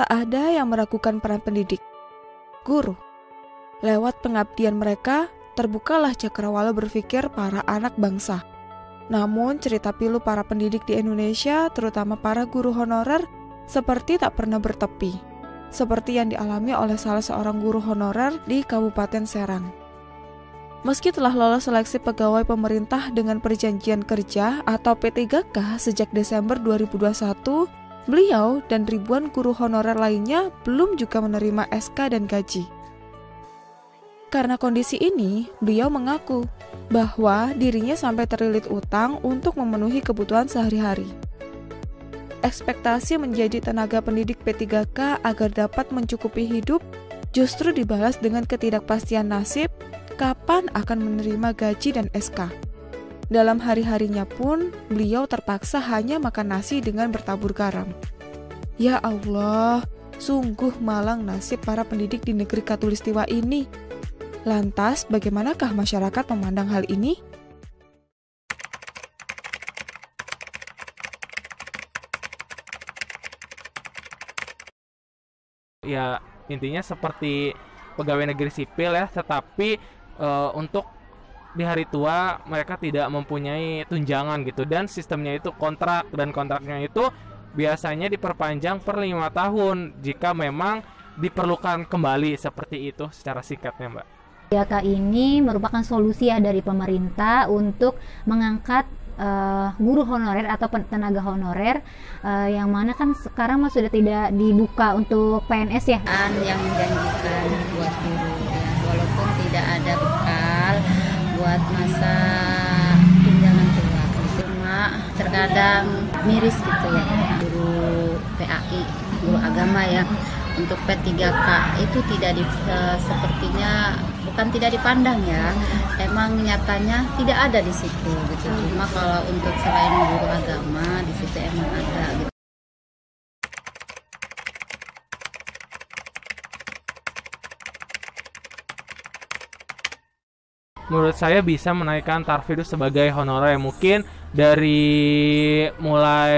Tak ada yang meragukan peran pendidik, guru. Lewat pengabdian mereka, terbukalah cakrawala berpikir para anak bangsa. Namun cerita pilu para pendidik di Indonesia, terutama para guru honorer, seperti tak pernah bertepi. Seperti yang dialami oleh salah seorang guru honorer di Kabupaten Serang. Meski telah lolos seleksi pegawai pemerintah dengan perjanjian kerja atau P3K sejak Desember 2021, beliau dan ribuan guru honorer lainnya belum juga menerima SK dan gaji. Karena kondisi ini, beliau mengaku bahwa dirinya sampai terlilit utang untuk memenuhi kebutuhan sehari-hari. Ekspektasi menjadi tenaga pendidik P3K agar dapat mencukupi hidup justru dibalas dengan ketidakpastian nasib kapan akan menerima gaji dan SK. Dalam hari-harinya pun, beliau terpaksa hanya makan nasi dengan bertabur garam. Ya Allah, sungguh malang nasib para pendidik di negeri Khatulistiwa ini. Lantas, bagaimanakah masyarakat memandang hal ini? Ya, intinya seperti pegawai negeri sipil ya, tetapi untuk di hari tua mereka tidak mempunyai tunjangan gitu, dan sistemnya itu kontrak, dan kontraknya itu biasanya diperpanjang per 5 tahun jika memang diperlukan kembali, seperti itu secara singkatnya, Mbak. P3K ini merupakan solusi ya dari pemerintah untuk mengangkat guru honorer atau tenaga honorer, yang mana kan sekarang sudah tidak dibuka untuk PNS ya. Yang menjanjikan buat guru ya, walaupun tidak ada bekal buat masa tunjangan tua, cuma terkadang miris gitu ya, guru PAI, guru agama ya, untuk P3K itu tidak sepertinya bukan tidak dipandang ya, emang nyatanya tidak ada di situ gitu. Cuma kalau untuk selain guru agama di situ emang ada gitu. Menurut saya bisa menaikkan taraf hidup sebagai honorer, mungkin dari mulai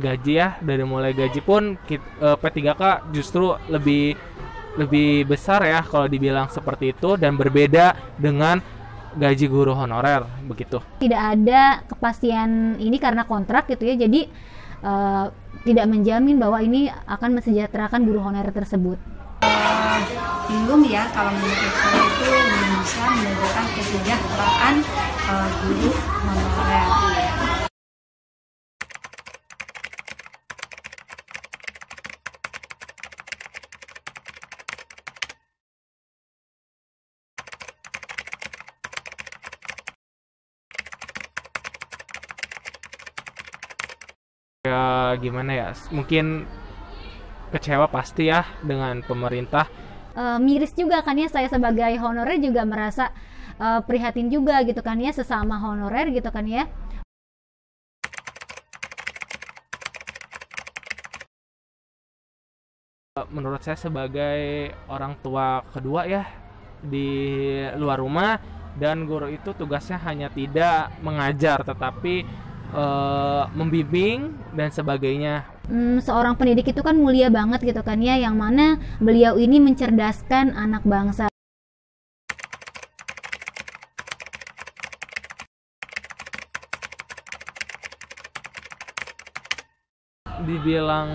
gaji ya, dari mulai gaji pun P3K justru lebih besar ya kalau dibilang seperti itu, dan berbeda dengan gaji guru honorer begitu. Tidak ada kepastian ini karena kontrak gitu ya, jadi tidak menjamin bahwa ini akan mensejahterakan guru honorer tersebut. Belum ya, kalau menurut saya itu belum bisa menunjukkan kesejahteraan guru honorer. Ya gimana ya, mungkin kecewa pasti ya dengan pemerintah. Miris juga kan ya, saya sebagai honorer juga merasa prihatin juga gitu kan ya, sesama honorer gitu kan ya. Menurut saya sebagai orang tua kedua ya di luar rumah, dan guru itu tugasnya hanya tidak mengajar tetapi membimbing dan sebagainya. Seorang pendidik itu kan mulia banget gitu kan ya, yang mana beliau ini mencerdaskan anak bangsa. Dibilang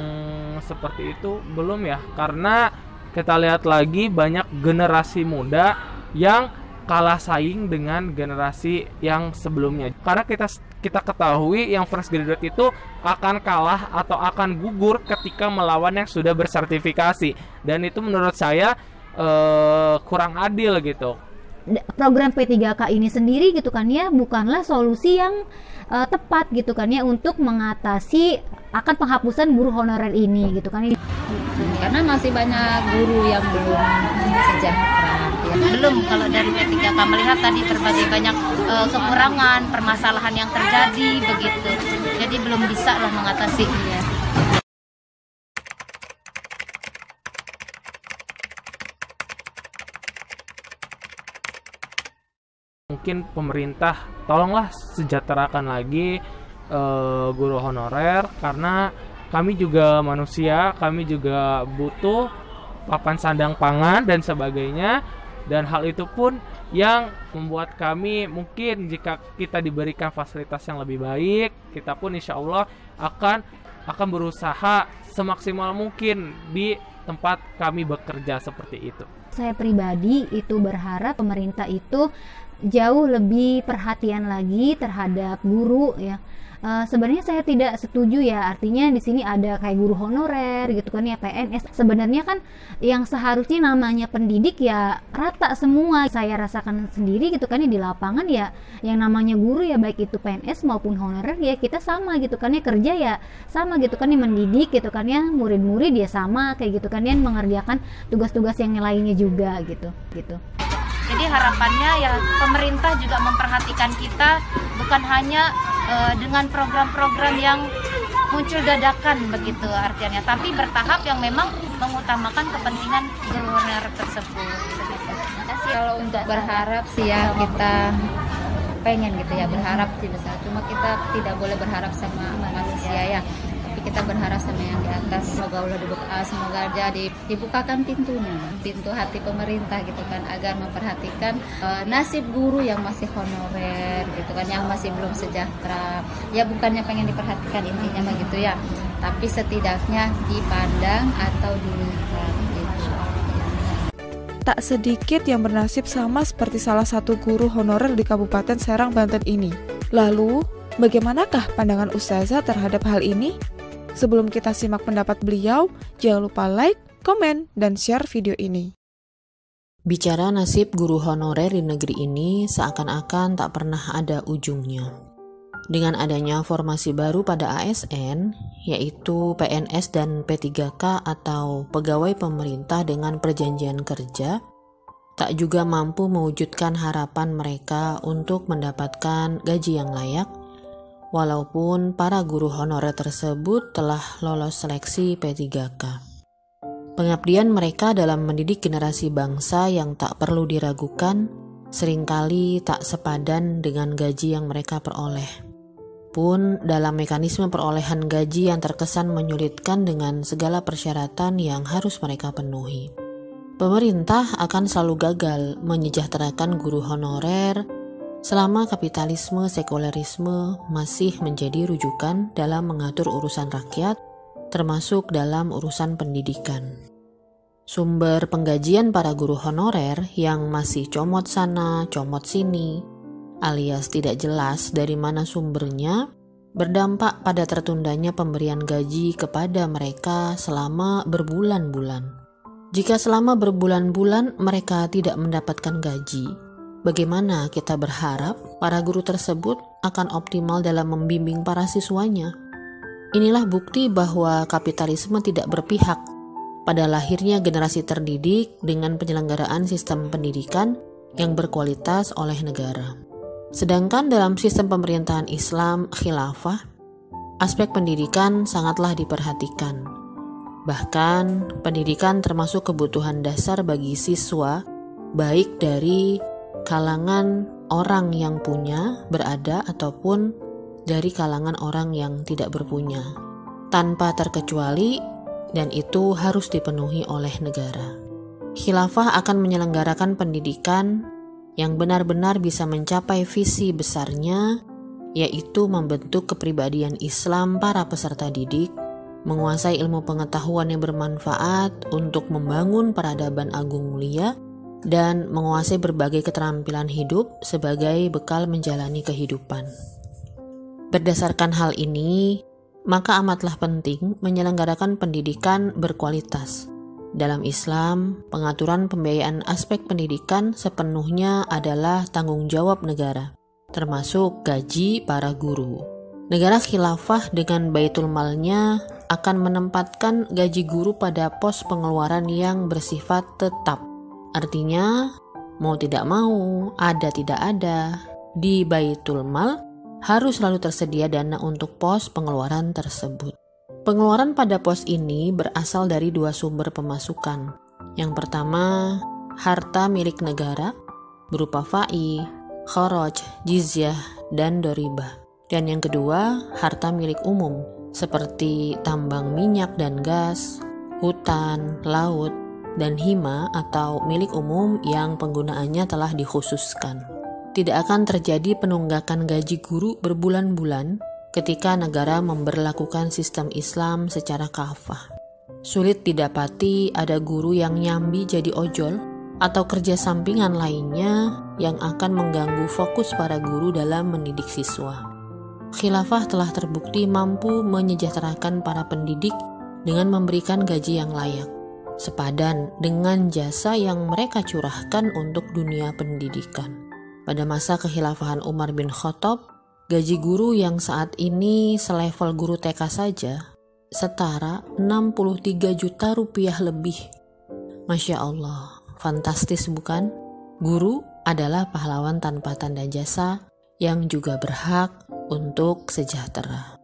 seperti itu belum ya, karena kita lihat lagi banyak generasi muda yang kalah saing dengan generasi yang sebelumnya. Karena kita ketahui yang fresh graduate itu akan kalah atau akan gugur ketika melawan yang sudah bersertifikasi, dan itu menurut saya kurang adil gitu. Program P3K ini sendiri gitu kan ya, bukanlah solusi yang tepat gitu kan ya untuk mengatasi akan penghapusan guru honorer ini gitu kan. Karena masih banyak guru yang belum sejahtera ya. Belum, kalau dari P3K melihat tadi berbagai banyak kekurangan, permasalahan yang terjadi begitu, jadi belum bisa lah mengatasinya. Mungkin pemerintah tolonglah sejahterakan lagi guru honorer, karena kami juga manusia, kami juga butuh papan sandang pangan dan sebagainya. Dan hal itu pun yang membuat kami mungkin jika kita diberikan fasilitas yang lebih baik, kita pun insya Allah akan berusaha semaksimal mungkin di tempat kami bekerja seperti itu. Saya pribadi itu berharap pemerintah itu jauh lebih perhatian lagi terhadap guru ya. Sebenarnya saya tidak setuju ya, artinya di sini ada kayak guru honorer gitu kan ya, PNS. Sebenarnya kan yang seharusnya namanya pendidik ya rata semua. Saya rasakan sendiri gitu kan ya di lapangan ya, yang namanya guru ya baik itu PNS maupun honorer ya kita sama gitu kan ya, kerja ya sama gitu kan ya, mendidik gitu kan ya, murid-murid ya sama kayak gitu kan ya, mengerjakan tugas-tugas yang lainnya juga gitu. Jadi harapannya ya pemerintah juga memperhatikan kita, bukan hanya dengan program-program yang muncul dadakan begitu artinya, tapi bertahap yang memang mengutamakan kepentingan guru honorer tersebut. Kalau untuk berharap sih ya kita pengen gitu ya, berharap sih besar. Cuma kita tidak boleh berharap sama manusia ya, tapi kita berharap sama yang di atas. Semoga Allah semoga jadi dibukakan pintu hati pemerintah gitu kan, agar memperhatikan nasib guru yang masih honorer gitu kan, yang masih belum sejahtera. Ya bukannya pengen diperhatikan intinya mah gitu ya, tapi setidaknya dipandang atau dilihat gitu. Tak sedikit yang bernasib sama seperti salah satu guru honorer di Kabupaten Serang, Banten ini. Lalu, bagaimanakah pandangan Ustazah terhadap hal ini? Sebelum kita simak pendapat beliau, jangan lupa like, komen, dan share video ini. Bicara nasib guru honorer di negeri ini seakan-akan tak pernah ada ujungnya. Dengan adanya formasi baru pada ASN, yaitu PNS dan P3K atau pegawai pemerintah dengan perjanjian kerja, tak juga mampu mewujudkan harapan mereka untuk mendapatkan gaji yang layak, walaupun para guru honorer tersebut telah lolos seleksi P3K. Pengabdian mereka dalam mendidik generasi bangsa yang tak perlu diragukan seringkali tak sepadan dengan gaji yang mereka peroleh. Pun dalam mekanisme perolehan gaji yang terkesan menyulitkan dengan segala persyaratan yang harus mereka penuhi. Pemerintah akan selalu gagal menyejahterakan guru honorer selama kapitalisme sekulerisme masih menjadi rujukan dalam mengatur urusan rakyat, termasuk dalam urusan pendidikan. Sumber penggajian para guru honorer yang masih comot sana, comot sini, alias tidak jelas dari mana sumbernya, berdampak pada tertundanya pemberian gaji kepada mereka selama berbulan-bulan. Jika selama berbulan-bulan mereka tidak mendapatkan gaji, bagaimana kita berharap para guru tersebut akan optimal dalam membimbing para siswanya? Inilah bukti bahwa kapitalisme tidak berpihak pada lahirnya generasi terdidik dengan penyelenggaraan sistem pendidikan yang berkualitas oleh negara. Sedangkan dalam sistem pemerintahan Islam khilafah, aspek pendidikan sangatlah diperhatikan. Bahkan pendidikan termasuk kebutuhan dasar bagi siswa, baik dari kalangan orang yang punya, berada, ataupun dari kalangan orang yang tidak berpunya, tanpa terkecuali, dan itu harus dipenuhi oleh negara. Khilafah akan menyelenggarakan pendidikan yang benar-benar bisa mencapai visi besarnya, yaitu membentuk kepribadian Islam para peserta didik, menguasai ilmu pengetahuan yang bermanfaat untuk membangun peradaban agung mulia, dan menguasai berbagai keterampilan hidup sebagai bekal menjalani kehidupan. Berdasarkan hal ini, maka amatlah penting menyelenggarakan pendidikan berkualitas. Dalam Islam, pengaturan pembiayaan aspek pendidikan sepenuhnya adalah tanggung jawab negara, termasuk gaji para guru. Negara khilafah dengan baitul malnya akan menempatkan gaji guru pada pos pengeluaran yang bersifat tetap. Artinya, mau tidak mau, ada tidak ada, di baitul mal harus selalu tersedia dana untuk pos pengeluaran tersebut. Pengeluaran pada pos ini berasal dari dua sumber pemasukan. Yang pertama, harta milik negara berupa fai, kharaj, jizyah, dan doribah. Dan yang kedua, harta milik umum seperti tambang minyak dan gas, hutan, laut, dan hima atau milik umum yang penggunaannya telah dikhususkan. Tidak akan terjadi penunggakan gaji guru berbulan-bulan ketika negara memberlakukan sistem Islam secara kafah. Sulit didapati ada guru yang nyambi jadi ojol atau kerja sampingan lainnya yang akan mengganggu fokus para guru dalam mendidik siswa. Khilafah telah terbukti mampu menyejahterakan para pendidik dengan memberikan gaji yang layak, sepadan dengan jasa yang mereka curahkan untuk dunia pendidikan. Pada masa kekhilafahan Umar bin Khattab, gaji guru yang saat ini selevel guru TK saja setara 63 juta rupiah lebih. Masya Allah, fantastis bukan? Guru adalah pahlawan tanpa tanda jasa yang juga berhak untuk sejahtera.